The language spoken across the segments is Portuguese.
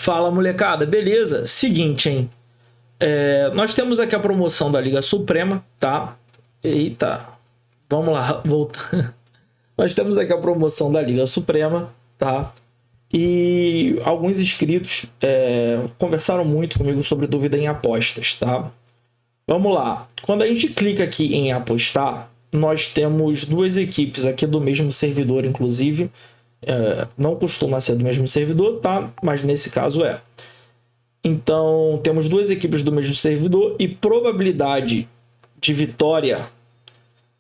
Fala, molecada, beleza? Seguinte, hein? Nós temos aqui a promoção da Liga Suprema, tá? Eita, vamos lá, voltando. Nós temos aqui a promoção da Liga Suprema, tá? E alguns inscritos conversaram muito comigo sobre dúvida em apostas, tá? Vamos lá. Quando a gente clica aqui em apostar, nós temos duas equipes aqui do mesmo servidor, inclusive. Não costuma ser do mesmo servidor, tá? Mas nesse caso é. Então, temos duas equipes do mesmo servidor e probabilidade de vitória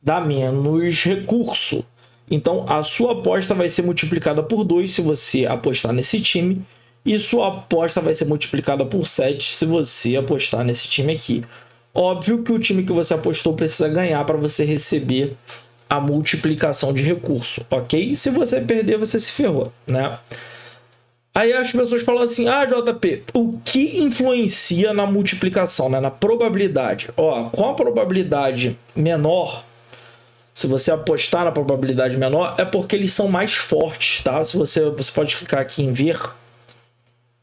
dá menos recurso. Então, a sua aposta vai ser multiplicada por 2 se você apostar nesse time e sua aposta vai ser multiplicada por 7 se você apostar nesse time aqui. Óbvio que o time que você apostou precisa ganhar para você receber a multiplicação de recurso, ok? Se você perder, você se ferrou, né? Aí as pessoas falam assim, JP, o que influencia na multiplicação, né? Na probabilidade? Com a probabilidade menor, se você apostar na probabilidade menor, é porque eles são mais fortes, tá? Se você pode clicar aqui em ver.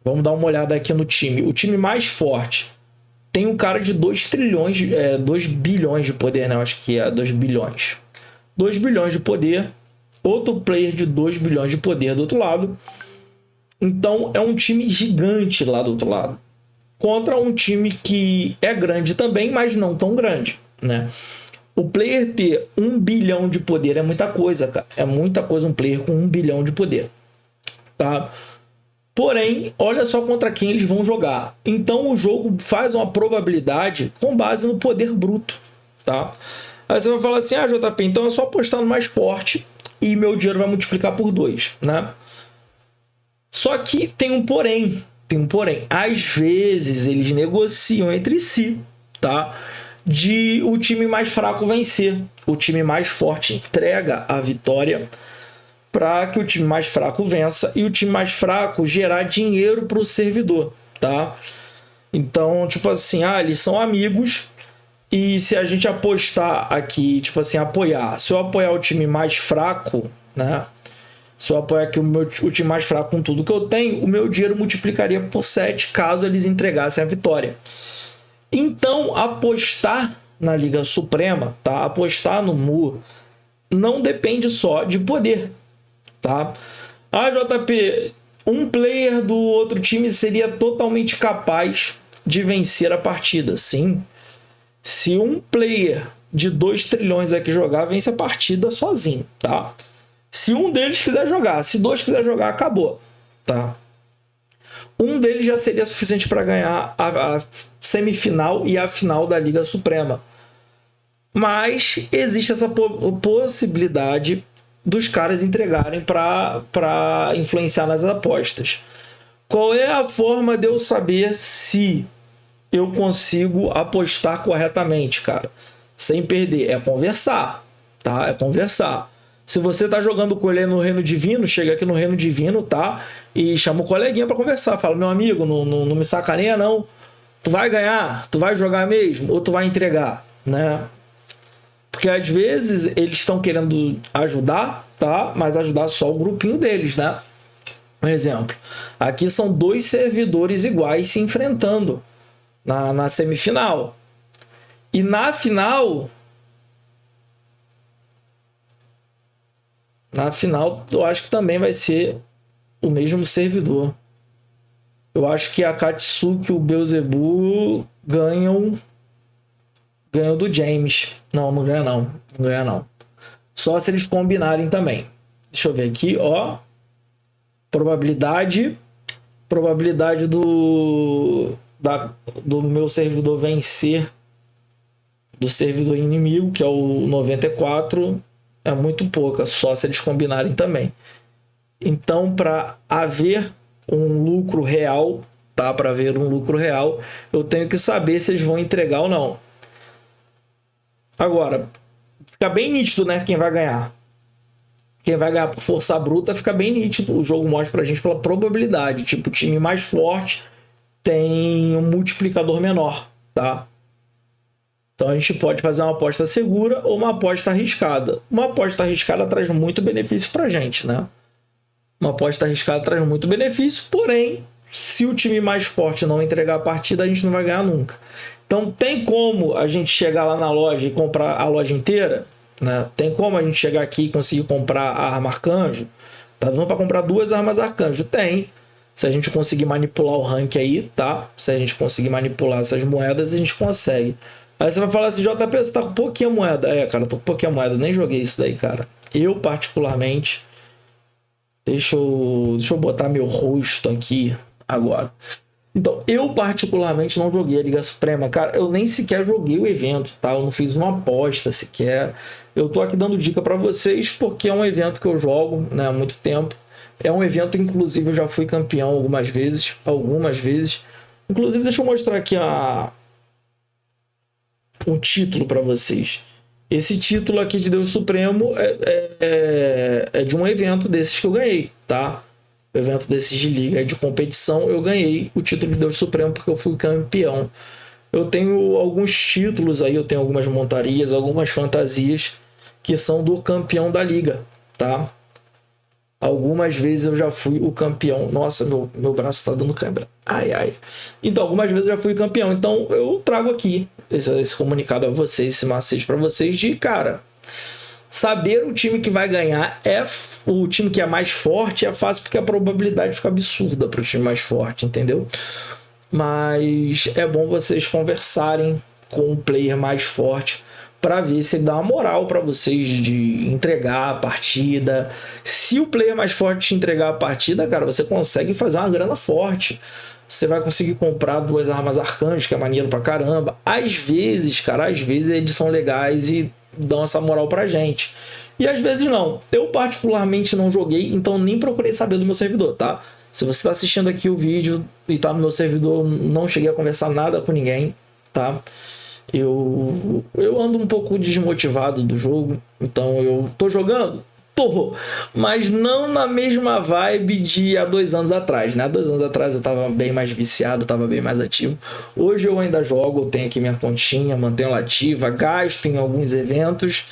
Vamos dar uma olhada aqui no time. O time mais forte tem um cara de 2 bilhões de poder, né? Eu acho que é 2 bilhões. 2 bilhões de poder, outro player de 2 bilhões de poder do outro lado. Então é um time gigante lá do outro lado. Contra um time que é grande também, mas não tão grande, né? O player ter 1 bilhão de poder é muita coisa, cara. É muita coisa um player com 1 bilhão de poder, tá? Porém, olha só contra quem eles vão jogar. Então o jogo faz uma probabilidade com base no poder bruto, tá? Aí você vai falar assim, JP, então é só apostar no mais forte e meu dinheiro vai multiplicar por 2, né? Só que tem um porém. Às vezes eles negociam entre si, tá? De o time mais fraco vencer. O time mais forte entrega a vitória para que o time mais fraco vença e o time mais fraco gerar dinheiro para o servidor, tá? Então, tipo assim, eles são amigos. E se a gente apostar aqui, tipo assim, apoiar. Se eu apoiar o time mais fraco, né? Se eu apoiar aqui o time mais fraco com tudo que eu tenho, o meu dinheiro multiplicaria por 7 caso eles entregassem a vitória. Então, apostar na Liga Suprema, tá? Apostar no Mu não depende só de poder, tá? JP, um player do outro time seria totalmente capaz de vencer a partida, sim. Se um player de 2 trilhões aqui jogar, vence a partida sozinho, tá? Se um deles quiser jogar, se 2 quiser jogar, acabou, tá? Um deles já seria suficiente para ganhar a semifinal e a final da Liga Suprema. Mas existe essa possibilidade dos caras entregarem para influenciar nas apostas. Qual é a forma de eu saber se eu consigo apostar corretamente, cara? Sem perder. É conversar, tá? É conversar. Se você tá jogando com ele no Reino Divino, chega aqui no Reino Divino, tá? E chama o coleguinha para conversar. Fala, meu amigo, não me sacaneia, não. Tu vai ganhar? Tu vai jogar mesmo? Ou tu vai entregar, né? Porque às vezes eles estão querendo ajudar, tá? Mas ajudar só o grupinho deles, né? Por exemplo, aqui são 2 servidores iguais se enfrentando na semifinal. E na final, eu acho que também vai ser o mesmo servidor. Eu acho que a Katsuki e o Beelzebub ganham do James. Não ganha não. Não ganha não. Só se eles combinarem também. Deixa eu ver aqui, ó. Probabilidade do meu servidor vencer do servidor inimigo, que é o 94, é muito pouca, só se eles combinarem também. Então, para haver um lucro real, tá? Para haver um lucro real, eu tenho que saber se eles vão entregar ou não. Agora, fica bem nítido, né? Quem vai ganhar. Quem vai ganhar por força bruta fica bem nítido. O jogo mostra pra gente pela probabilidade. Tipo, o time mais forte tem um multiplicador menor, tá? Então a gente pode fazer uma aposta segura ou uma aposta arriscada. Uma aposta arriscada traz muito benefício pra gente, né? Uma aposta arriscada traz muito benefício, porém, se o time mais forte não entregar a partida, a gente não vai ganhar nunca. Então tem como a gente chegar lá na loja e comprar a loja inteira, né? Tem como a gente chegar aqui e conseguir comprar a arma arcanjo? Tá dando para comprar 2 armas arcanjo? Tem. Se a gente conseguir manipular o rank aí, tá? Se a gente conseguir manipular essas moedas, a gente consegue. Aí você vai falar assim, JP, você tá com pouquinha moeda. É, cara, tô com pouquinha moeda. Nem joguei isso daí, cara. Eu, particularmente... Deixa eu botar meu rosto aqui agora. Então, eu particularmente não joguei a Liga Suprema. Cara, eu nem sequer joguei o evento, tá? Eu não fiz uma aposta sequer. Eu tô aqui dando dica para vocês porque é um evento que eu jogo, né, há muito tempo. É um evento, inclusive, eu já fui campeão algumas vezes. Inclusive, deixa eu mostrar aqui um título para vocês. Esse título aqui de Deus Supremo é de um evento desses que eu ganhei, tá? Evento desses de liga, de competição, eu ganhei o título de Deus Supremo porque eu fui campeão. Eu tenho alguns títulos aí, eu tenho algumas montarias, algumas fantasias que são do campeão da liga, tá? Algumas vezes eu já fui o campeão. Nossa, meu braço tá dando câimbra. Ai, ai. Então, algumas vezes eu já fui campeão. Então, eu trago aqui esse comunicado a vocês, esse macete para vocês de, cara, saber o time que vai ganhar o time que é mais forte é fácil porque a probabilidade fica absurda para o time mais forte, entendeu? Mas é bom vocês conversarem com o player mais forte para ver se ele dá uma moral para vocês de entregar a partida. Se o player mais forte te entregar a partida, cara, você consegue fazer uma grana forte. Você vai conseguir comprar 2 armas arcanjas, que é maneiro pra caramba. Às vezes, cara, eles são legais e dão essa moral pra gente. E às vezes não. Eu particularmente não joguei, então nem procurei saber do meu servidor, tá? Se você está assistindo aqui o vídeo e tá no meu servidor, não cheguei a conversar nada com ninguém, tá? Eu ando um pouco desmotivado do jogo, então eu tô jogando? Tô, mas não na mesma vibe de há 2 anos atrás, né? Há 2 anos atrás eu tava bem mais viciado, tava bem mais ativo. Hoje eu ainda jogo, eu tenho aqui minha continha, mantenho ela ativa, gasto em alguns eventos,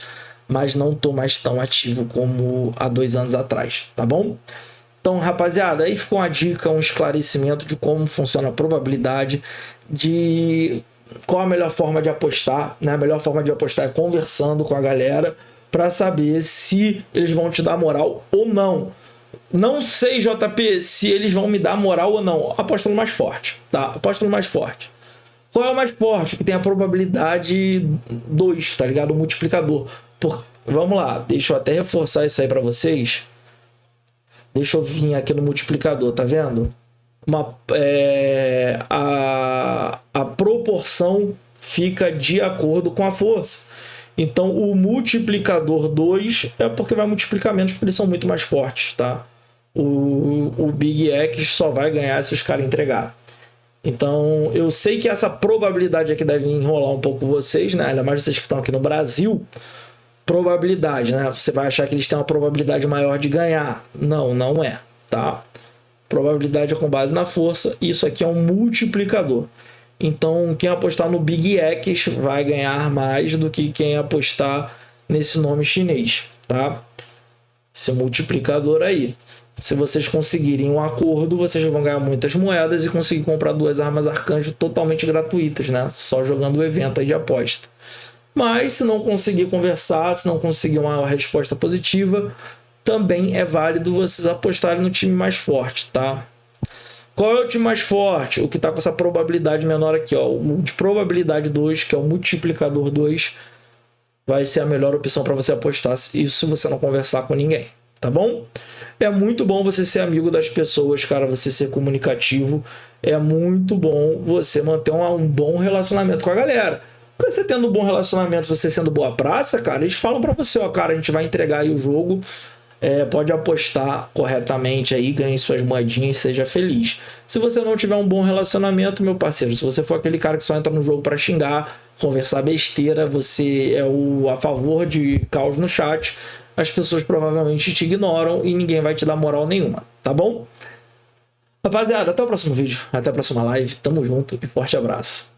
mas não tô mais tão ativo como há 2 anos atrás, tá bom? Então, rapaziada, aí ficou uma dica, um esclarecimento de como funciona a probabilidade, de qual a melhor forma de apostar, né? A melhor forma de apostar é conversando com a galera para saber se eles vão te dar moral ou não. Não sei, JP, se eles vão me dar moral ou não. Aposta no mais forte, tá? Aposta no mais forte. Qual é o mais forte? Que tem a probabilidade 2, tá ligado? O multiplicador. Vamos lá, deixa eu até reforçar isso aí para vocês. Deixa eu vir aqui no multiplicador, tá vendo? A proporção fica de acordo com a força. Então, o multiplicador 2 é porque vai multiplicar menos, porque eles são muito mais fortes, tá? O Big X só vai ganhar se os caras entregar. Então, eu sei que essa probabilidade aqui deve enrolar um pouco vocês, né? Ainda mais vocês que estão aqui no Brasil. Probabilidade, né? Você vai achar que eles têm uma probabilidade maior de ganhar. Não, não é, tá? Probabilidade é com base na força. Isso aqui é um multiplicador. Então, quem apostar no Big X vai ganhar mais do que quem apostar nesse nome chinês, tá? Esse multiplicador aí. Se vocês conseguirem um acordo, vocês vão ganhar muitas moedas e conseguir comprar 2 armas arcanjo totalmente gratuitas, né? Só jogando o evento aí de aposta. Mas, se não conseguir conversar, se não conseguir uma resposta positiva, também é válido vocês apostarem no time mais forte, tá? Qual é o time mais forte? O que está com essa probabilidade menor aqui, ó. O de probabilidade 2, que é o multiplicador 2, vai ser a melhor opção para você apostar. Isso se você não conversar com ninguém, tá bom? É muito bom você ser amigo das pessoas, cara, você ser comunicativo. É muito bom você manter um bom relacionamento com a galera. Porque você tendo um bom relacionamento, você sendo boa praça, cara, eles falam para você, ó, cara, a gente vai entregar aí o jogo. Pode apostar corretamente aí, ganhe suas moedinhas, seja feliz. Se você não tiver um bom relacionamento, meu parceiro, se você for aquele cara que só entra no jogo para xingar, conversar besteira, você é a favor de caos no chat, as pessoas provavelmente te ignoram e ninguém vai te dar moral nenhuma, tá bom? Rapaziada, até o próximo vídeo, até a próxima live, tamo junto e forte abraço.